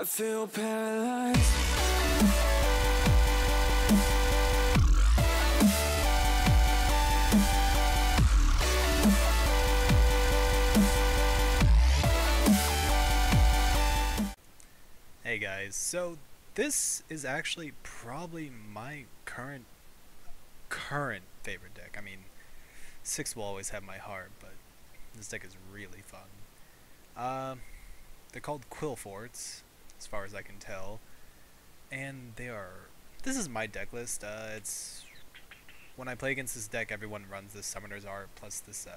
I feel paralyzed. Hey guys, so this is actually probably my current favorite deck. I mean, 6 will always have my heart, but this deck is really fun. They're called Qliphorts, as far as I can tell, and this is my deck list. It's when I play against this deck, everyone runs this Summoner's Art plus this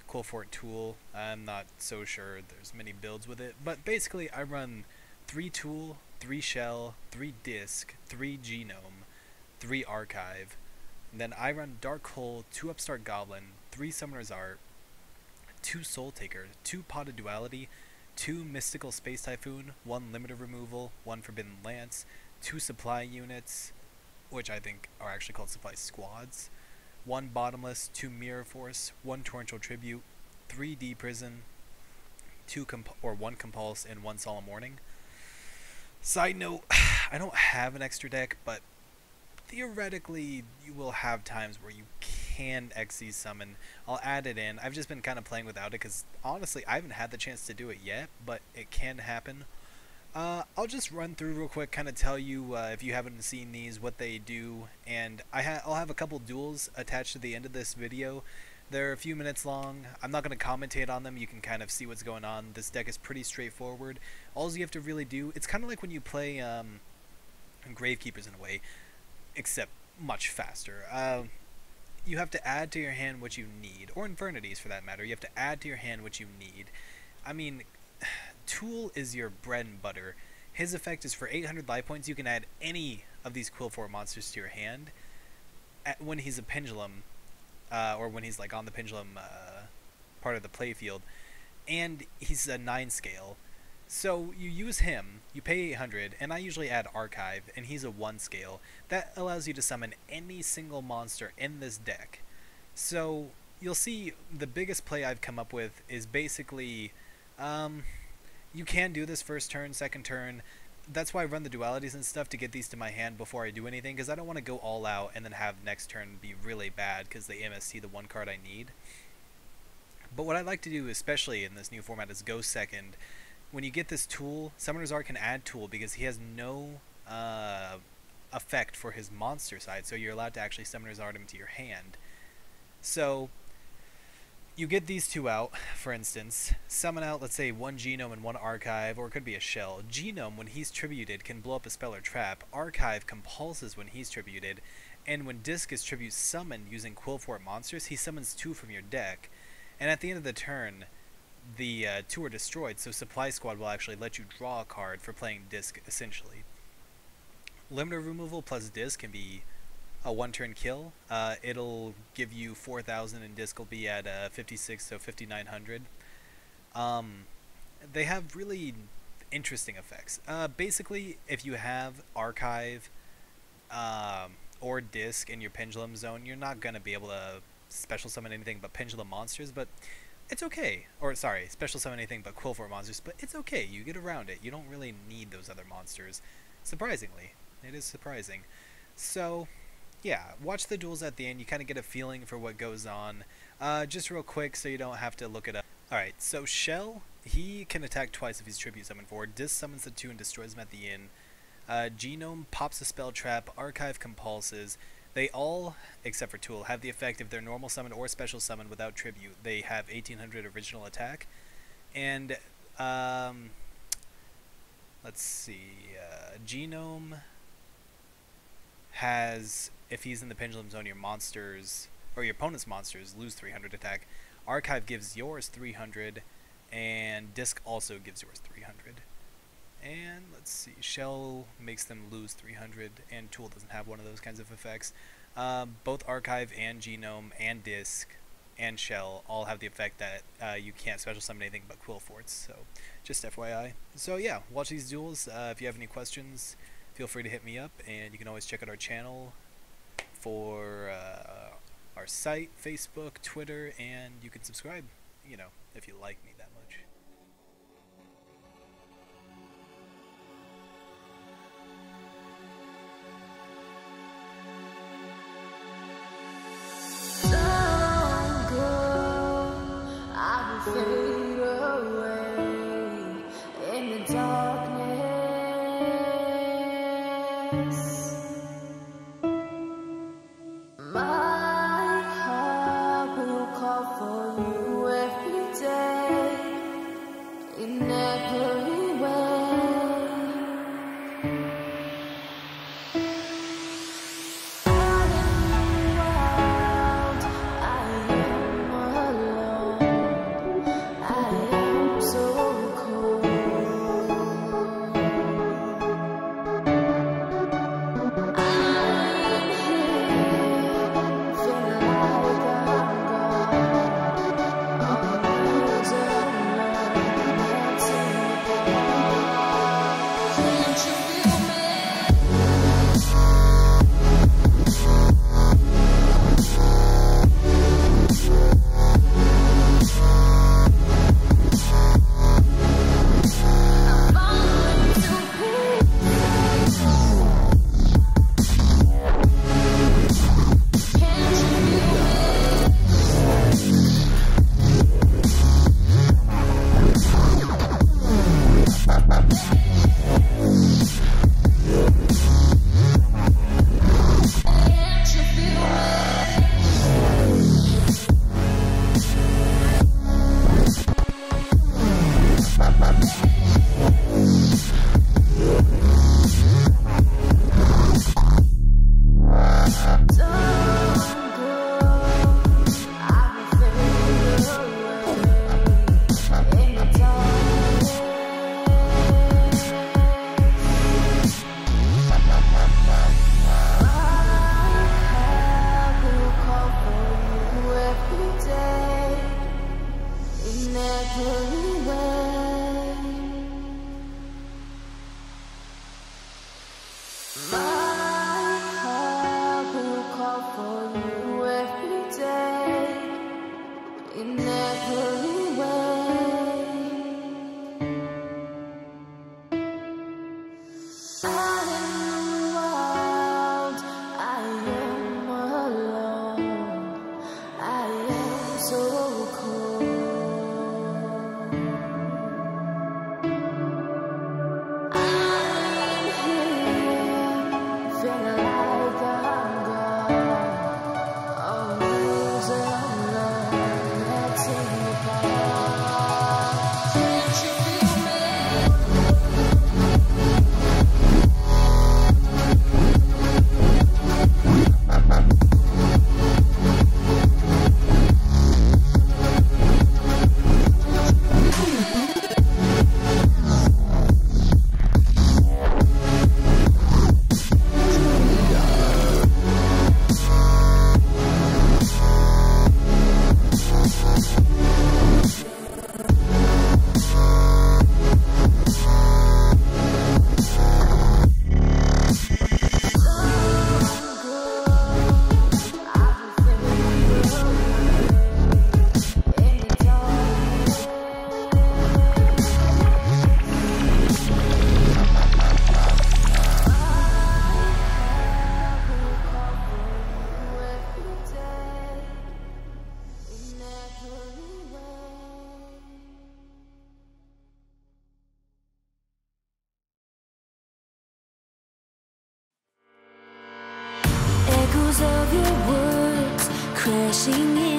Qliphort tool. I'm not so sure there's many builds with it, but basically I run 3 tool, 3 shell, 3 disc, 3 genome, 3 archive. And then I run Dark Hole, 2 Upstart Goblin, 3 Summoner's Art, 2 Soul Taker, 2 Potted Duality, 2 Mystical Space Typhoon, 1 Limiter Removal, 1 Forbidden Lance, 2 Supply Units, which I think are actually called Supply Squads, 1 Bottomless, 2 Mirror Force, 1 Torrential Tribute, 3 D Prison, 1 Compulse, and 1 Solemn Warning. Side note, I don't have an extra deck, but theoretically you will have times where you can XZ summon. I'll add it in. I've just been kind of playing without it because honestly I haven't had the chance to do it yet, but it can happen. I'll just run through real quick, kind of tell you if you haven't seen these, what they do, and I'll have a couple duels attached to the end of this video. They're a few minutes long. I'm not going to commentate on them. You can kind of see what's going on. This deck is pretty straightforward. All you have to really do, it's kind of like when you play Gravekeepers in a way, except much faster. You have to add to your hand what you need, or Infernities for that matter. You have to add to your hand what you need. I mean, Tool is your bread and butter. His effect is for 800 life points. You can add any of these Qliphort monsters to your hand when he's a pendulum. Or when he's like on the pendulum part of the playfield, and he's a 9 scale. So you use him, you pay 800, and I usually add Archive, and he's a 1 scale. That allows you to summon any single monster in this deck. So you'll see the biggest play I've come up with is basically, you can do this first turn, second turn. That's why I run the dualities and stuff to get these to my hand before I do anything, because I don't want to go all out and then have next turn be really bad because they MST the 1 card I need. But what I like to do, especially in this new format, is go second. When you get this tool, Summoner's Art can add tool because he has no effect for his monster side, so you're allowed to actually Summoner's Art him to your hand. So you get these 2 out, for instance, summon out, let's say, 1 Genome and 1 Archive, or it could be a Shell. Genome, when he's tributed, can blow up a spell or trap. Archive compulses when he's tributed, and when Disc is tribute summoned using Qliphort monsters, he summons 2 from your deck. And at the end of the turn, the 2 are destroyed, so Supply Squad will actually let you draw a card for playing Disc, essentially. Limiter Removal plus Disc can be a 1-turn kill. It'll give you 4,000 and Disc will be at 56, so 5,900. They have really interesting effects. Basically, if you have Archive or Disc in your Pendulum zone, you're not going to be able to special summon anything but Pendulum monsters, but it's okay. Or, sorry, special summon anything but Qliphort monsters, but it's okay. You get around it. You don't really need those other monsters. Surprisingly. It is surprising. So yeah, watch the duels at the end. You kind of get a feeling for what goes on. Just real quick so you don't have to look it up. Alright, so Shell, he can attack twice if he's tribute summoned forward. Disc summons the 2 and destroys them at the end. Genome pops a spell trap. Archive compulses. They all, except for Tool, have the effect if they're normal summon or special summon without tribute. They have 1800 original attack. And, let's see, Genome has, if he's in the pendulum zone, your monsters, or your opponent's monsters, lose 300 attack. Archive gives yours 300, and Disc also gives yours 300. And let's see, Shell makes them lose 300, and Tool doesn't have one of those kinds of effects. Both Archive and Genome and Disc and Shell all have the effect that you can't special summon anything but Qliphorts, so just FYI. So yeah, watch these duels. If you have any questions, feel free to hit me up, and you can always check out our channel for our site, Facebook, Twitter, and you can subscribe, you know, if you like me that much. Of your words crashing in.